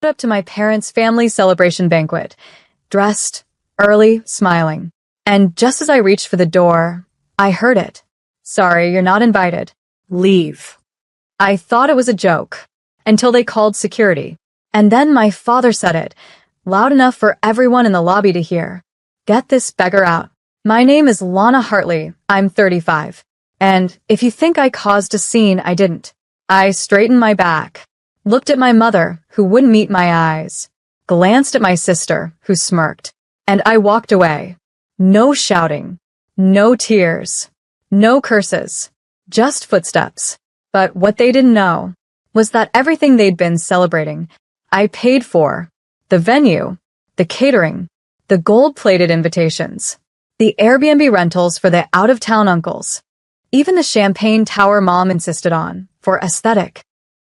Up to my parents' family celebration banquet, dressed, early, smiling. And just as I reached for the door, I heard it. Sorry, you're not invited. Leave. I thought it was a joke, until they called security. And then my father said it, loud enough for everyone in the lobby to hear. Get this beggar out. My name is Lana Hartley. I'm 35. And if you think I caused a scene, I didn't. I straightened my back, looked at my mother, who wouldn't meet my eyes, glanced at my sister, who smirked, and I walked away. No shouting, no tears, no curses, just footsteps. But what they didn't know was that everything they'd been celebrating, I paid for. The venue, the catering, the gold-plated invitations, the Airbnb rentals for the out-of-town uncles, even the champagne tower mom insisted on, for aesthetic.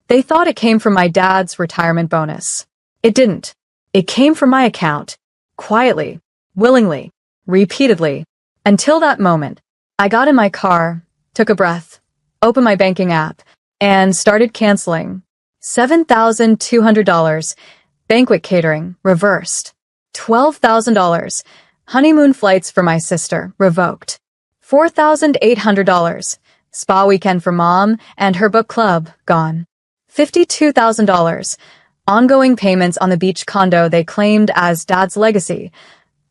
They thought it came from my dad's retirement bonus. It didn't. It came from my account, quietly, willingly, repeatedly. Until that moment, I got in my car, took a breath, opened my banking app, and started canceling. $7,200, banquet catering, reversed. $12,000, honeymoon flights for my sister, revoked. $4,800, spa weekend for mom and her book club, gone. $52,000, ongoing payments on the beach condo they claimed as dad's legacy,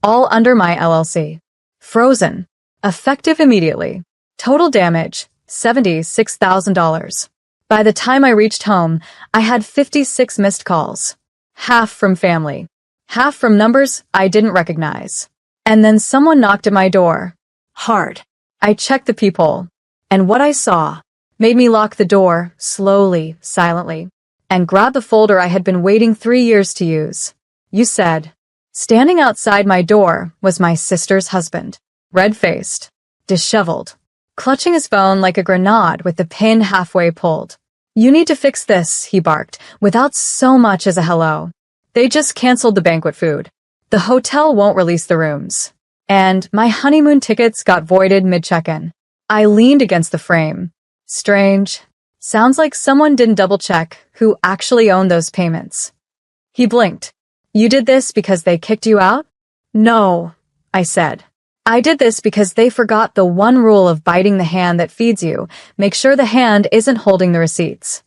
all under my LLC. Frozen. Effective immediately. Total damage, $76,000. By the time I reached home, I had 56 missed calls. Half from family. Half from numbers I didn't recognize. And then someone knocked at my door. Hard. I checked the peephole, and what I saw made me lock the door, slowly, silently, and grab the folder I had been waiting 3 years to use. You said. Standing outside my door was my sister's husband, red-faced, disheveled, clutching his phone like a grenade with the pin halfway pulled. You need to fix this, he barked, without so much as a hello. They just canceled the banquet food. The hotel won't release the rooms. And my honeymoon tickets got voided mid-check-in. I leaned against the frame. Strange. Sounds like someone didn't double-check who actually owned those payments. He blinked. You did this because they kicked you out? No, I said. I did this because they forgot the one rule of biting the hand that feeds you. Make sure the hand isn't holding the receipts.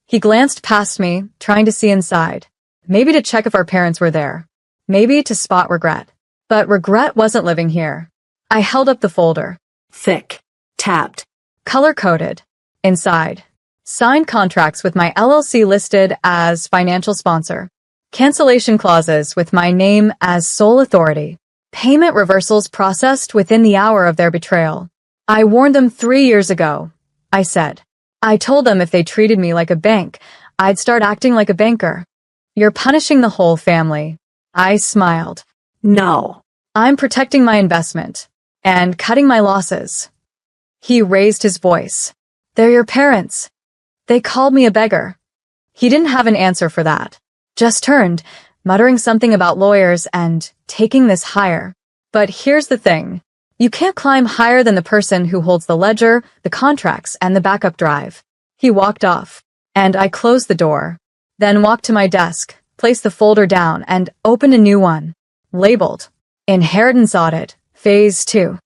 He glanced past me, trying to see inside. Maybe to check if our parents were there. Maybe to spot regret. But regret wasn't living here. I held up the folder. Thick. Tabbed. Color-coded. Inside. Signed contracts with my LLC listed as financial sponsor. Cancellation clauses with my name as sole authority. Payment reversals processed within the hour of their betrayal. I warned them 3 years ago, I said. I told them if they treated me like a bank, I'd start acting like a banker. You're punishing the whole family. I smiled. No. I'm protecting my investment and cutting my losses. He raised his voice. They're your parents. They called me a beggar. He didn't have an answer for that. Just turned, muttering something about lawyers and taking this higher. But here's the thing. You can't climb higher than the person who holds the ledger, the contracts, and the backup drive. He walked off, and I closed the door, then walked to my desk, placed the folder down, and opened a new one, labeled Inheritance Audit, Phase 2.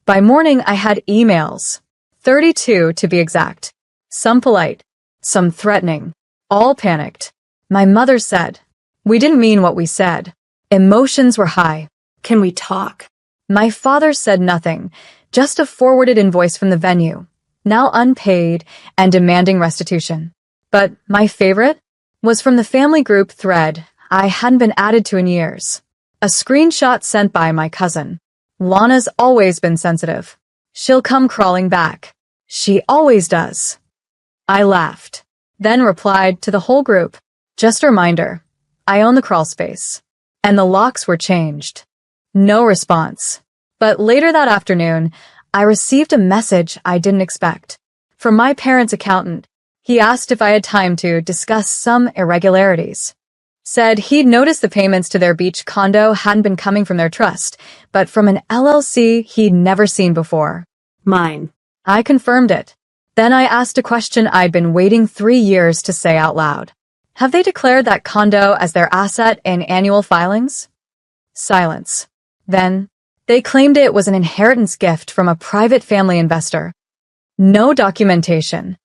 By morning, I had emails, 32 to be exact. Some polite, some threatening, all panicked. My mother said, "We didn't mean what we said." Emotions were high. "Can we talk?" My father said nothing, just a forwarded invoice from the venue, now unpaid and demanding restitution. But my favorite was from the family group thread I hadn't been added to in years. A screenshot sent by my cousin. Lana's always been sensitive. She'll come crawling back. She always does. I laughed, then replied to the whole group. Just a reminder, I own the crawl space. And the locks were changed. No response. But later that afternoon, I received a message I didn't expect. From my parents' accountant. He asked if I had time to discuss some irregularities. Said he'd noticed the payments to their beach condo hadn't been coming from their trust, but from an LLC he'd never seen before. Mine. I confirmed it. Then I asked a question I'd been waiting 3 years to say out loud. Have they declared that condo as their asset in annual filings? Silence. Then, they claimed it was an inheritance gift from a private family investor. No documentation.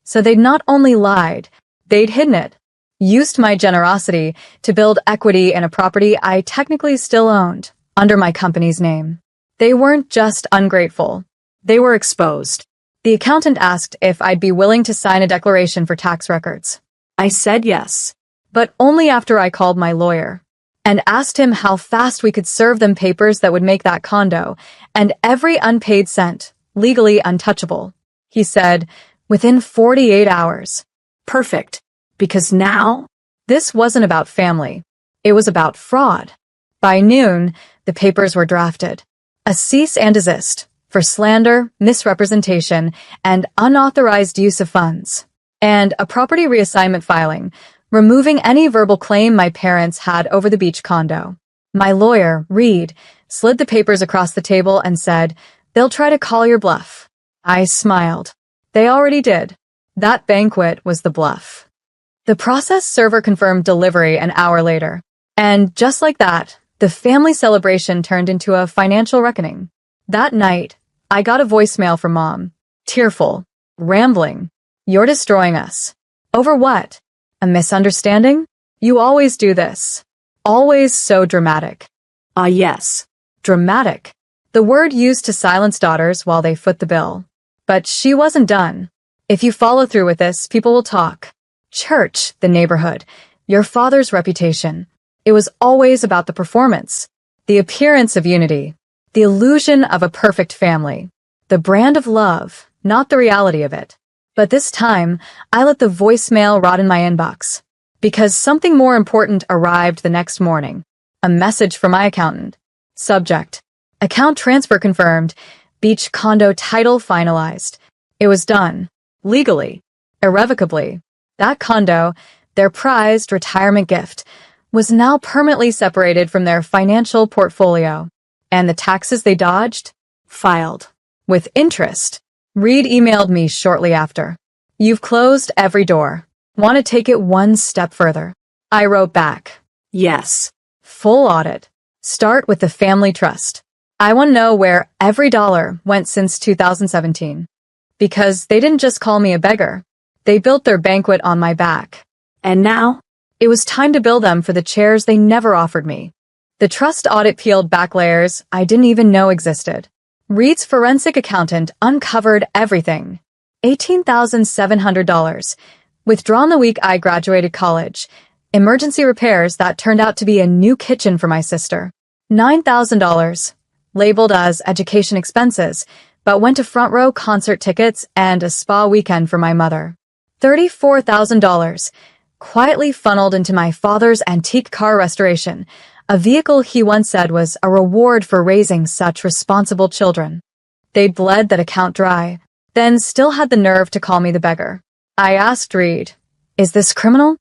So they'd not only lied, they'd hidden it. Used my generosity to build equity in a property I technically still owned, under my company's name. They weren't just ungrateful. They were exposed. The accountant asked if I'd be willing to sign a declaration for tax records. I said yes, but only after I called my lawyer and asked him how fast we could serve them papers that would make that condo and every unpaid cent legally untouchable. He said, within 48 hours. Perfect, because now, this wasn't about family. It was about fraud. By noon, the papers were drafted. A cease and desist for slander, misrepresentation, and unauthorized use of funds, and a property reassignment filing, removing any verbal claim my parents had over the beach condo. My lawyer, Reed, slid the papers across the table and said, "They'll try to call your bluff." I smiled. They already did. That banquet was the bluff. The process server confirmed delivery an hour later. And just like that, the family celebration turned into a financial reckoning. That night, I got a voicemail from Mom. Tearful, rambling. "You're destroying us." Over what? A misunderstanding? You always do this. Always so dramatic. Ah, yes. Dramatic. The word used to silence daughters while they foot the bill. But she wasn't done. If you follow through with this, people will talk. Church, the neighborhood, your father's reputation. It was always about the performance, the appearance of unity, the illusion of a perfect family, the brand of love, not the reality of it. But this time, I let the voicemail rot in my inbox, because something more important arrived the next morning. A message from my accountant. Subject: account transfer confirmed. Beach condo title finalized. It was done. Legally. Irrevocably. That condo, their prized retirement gift, was now permanently separated from their financial portfolio. And the taxes they dodged? Filed. With interest. Reed emailed me shortly after. "You've closed every door. Want to take it one step further?" I wrote back. Yes. Full audit. Start with the family trust. I want to know where every dollar went since 2017. Because they didn't just call me a beggar. They built their banquet on my back. And now, it was time to bill them for the chairs they never offered me. The trust audit peeled back layers I didn't even know existed. Reed's forensic accountant uncovered everything. $18,700. Withdrawn the week I graduated college. Emergency repairs that turned out to be a new kitchen for my sister. $9,000. Labeled as education expenses, but went to front row concert tickets and a spa weekend for my mother. $34,000. Quietly funneled into my father's antique car restoration, a vehicle he once said was a reward for raising such responsible children. They'd bled that account dry, then still had the nerve to call me the beggar. I asked Reed, "Is this criminal?"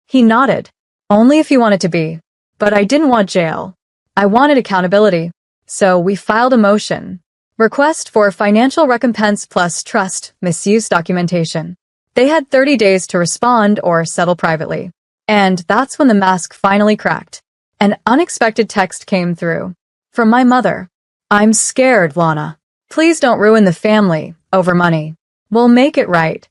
He nodded. "Only if you want it to be. But I didn't want jail. I wanted accountability. So we filed a motion. Request for financial recompense plus trust misuse documentation. They had 30 days to respond or settle privately. And that's when the mask finally cracked. An unexpected text came through. From my mother. "I'm scared, Lana. Please don't ruin the family over money. We'll make it right."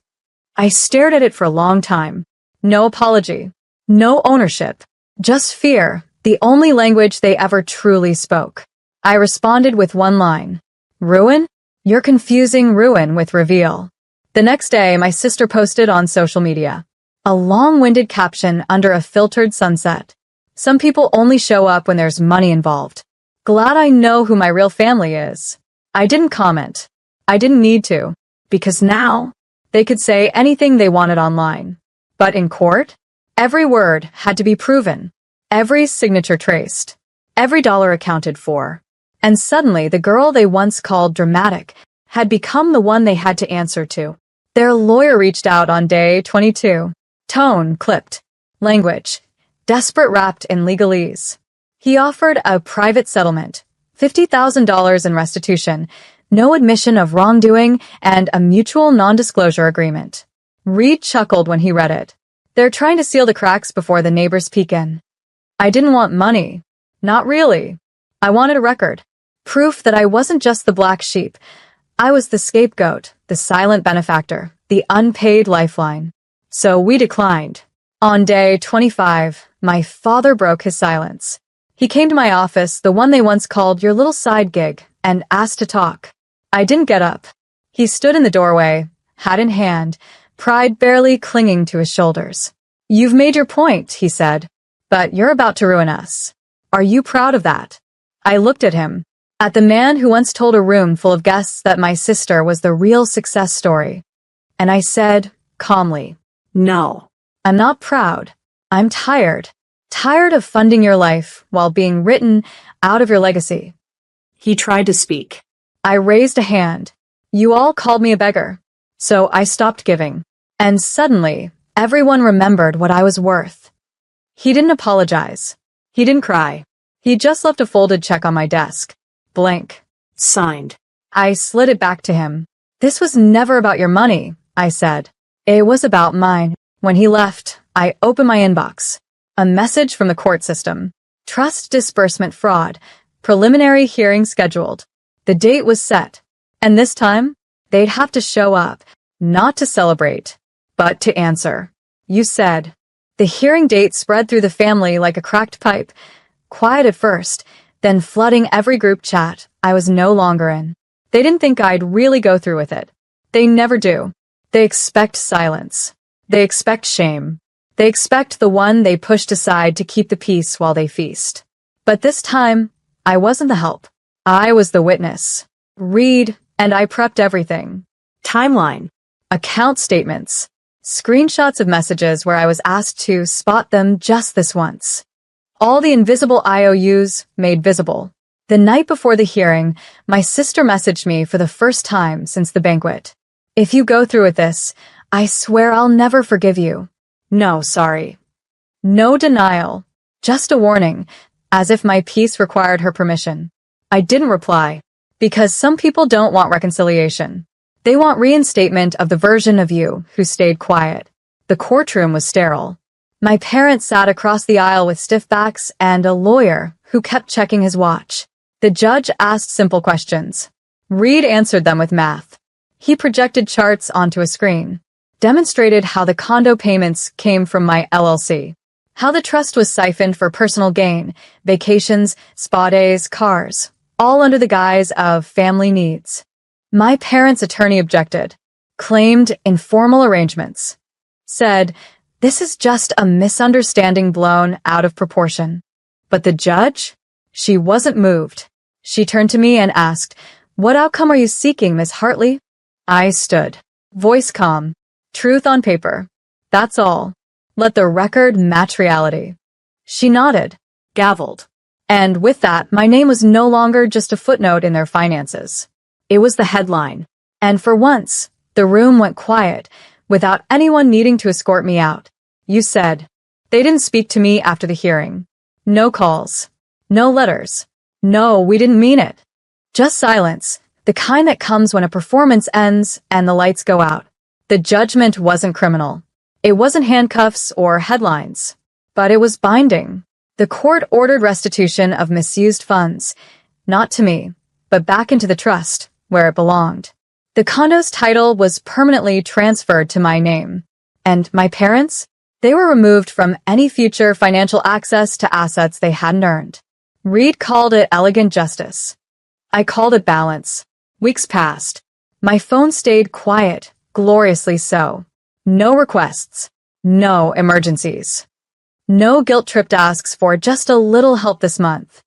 I stared at it for a long time. No apology. No ownership. Just fear, the only language they ever truly spoke. I responded with one line. "Ruin? You're confusing ruin with reveal." The next day, my sister posted on social media. A long-winded caption under a filtered sunset. "Some people only show up when there's money involved. Glad I know who my real family is." I didn't comment. I didn't need to. Because now, they could say anything they wanted online. But in court, every word had to be proven. Every signature traced. Every dollar accounted for. And suddenly, the girl they once called dramatic had become the one they had to answer to. Their lawyer reached out on day 22. Tone clipped. Language desperate, wrapped in legalese. He offered a private settlement, $50,000 in restitution, no admission of wrongdoing, and a mutual non-disclosure agreement. Reed chuckled when he read it. They're trying to seal the cracks before the neighbors peek in. I didn't want money. Not really. I wanted a record. Proof that I wasn't just the black sheep. I was the scapegoat, the silent benefactor, the unpaid lifeline. So we declined. On day 25, my father broke his silence. He came to my office, the one they once called your little side gig, and asked to talk. I didn't get up. He stood in the doorway, hat in hand, pride barely clinging to his shoulders. You've made your point, he said, but you're about to ruin us. Are you proud of that? I looked at him, at the man who once told a room full of guests that my sister was the real success story. And I said, calmly, no, I'm not proud. I'm tired. Tired of funding your life while being written out of your legacy. He tried to speak. I raised a hand. You all called me a beggar. So I stopped giving. And suddenly, everyone remembered what I was worth. He didn't apologize. He didn't cry. He just left a folded check on my desk. Blank. Signed. I slid it back to him. This was never about your money, I said. It was about mine. When he left, I opened my inbox. A message from the court system. Trust disbursement fraud. Preliminary hearing scheduled. The date was set. And this time, they'd have to show up. Not to celebrate, but to answer. You said. The hearing date spread through the family like a cracked pipe. Quiet at first, then flooding every group chat I was no longer in. They didn't think I'd really go through with it. They never do. They expect silence. They expect shame. They expect the one they pushed aside to keep the peace while they feast. But this time, I wasn't the help. I was the witness. Read, and I prepped everything. Timeline. Account statements. Screenshots of messages where I was asked to spot them just this once. All the invisible IOUs made visible. The night before the hearing, my sister messaged me for the first time since the banquet. If you go through with this, I swear I'll never forgive you. No, sorry. No denial. Just a warning, as if my piece required her permission. I didn't reply, because some people don't want reconciliation. They want reinstatement of the version of you who stayed quiet. The courtroom was sterile. My parents sat across the aisle with stiff backs and a lawyer who kept checking his watch. The judge asked simple questions. Reed answered them with math. He projected charts onto a screen, demonstrated how the condo payments came from my LLC, how the trust was siphoned for personal gain, vacations, spa days, cars, all under the guise of family needs. My parents' attorney objected, claimed informal arrangements, said, this is just a misunderstanding blown out of proportion. But the judge? She wasn't moved. She turned to me and asked, what outcome are you seeking, Miss Hartley? I stood, voice calm, truth on paper. That's all. Let the record match reality. She nodded, gavelled. And with that, my name was no longer just a footnote in their finances. It was the headline. And for once, the room went quiet, without anyone needing to escort me out. You said. They didn't speak to me after the hearing. No calls. No letters. No, we didn't mean it. Just silence, the kind that comes when a performance ends and the lights go out. The judgment wasn't criminal. It wasn't handcuffs or headlines. But it was binding. The court ordered restitution of misused funds, not to me, but back into the trust, where it belonged. The condo's title was permanently transferred to my name. And my parents? They were removed from any future financial access to assets they hadn't earned. Reed called it elegant justice. I called it balance. Weeks passed. My phone stayed quiet, gloriously so. No requests. No emergencies. No guilt-tripped asks for just a little help this month.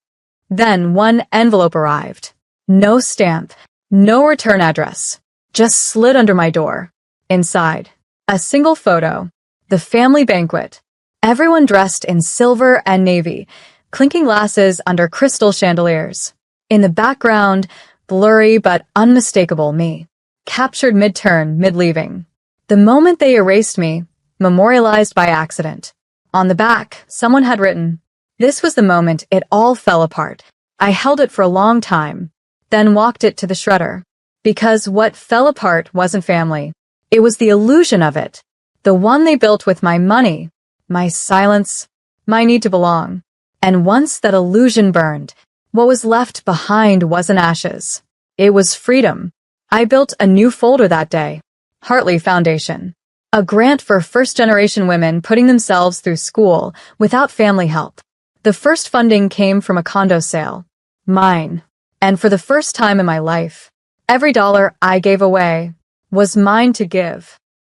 Then one envelope arrived. No stamp. No return address. Just slid under my door. Inside, a single photo. The family banquet. Everyone dressed in silver and navy, clinking glasses under crystal chandeliers. In the background, blurry but unmistakable me. Captured mid-turn, mid-leaving. The moment they erased me, memorialized by accident. On the back, someone had written, this was the moment it all fell apart. I held it for a long time, then walked it to the shredder. Because what fell apart wasn't family. It was the illusion of it. The one they built with my money, my silence, my need to belong. And once that illusion burned, what was left behind wasn't ashes. It was freedom. I built a new folder that day. Hartley Foundation. A grant for first-generation women putting themselves through school without family help. The first funding came from a condo sale. Mine. And for the first time in my life, every dollar I gave away was mine to give.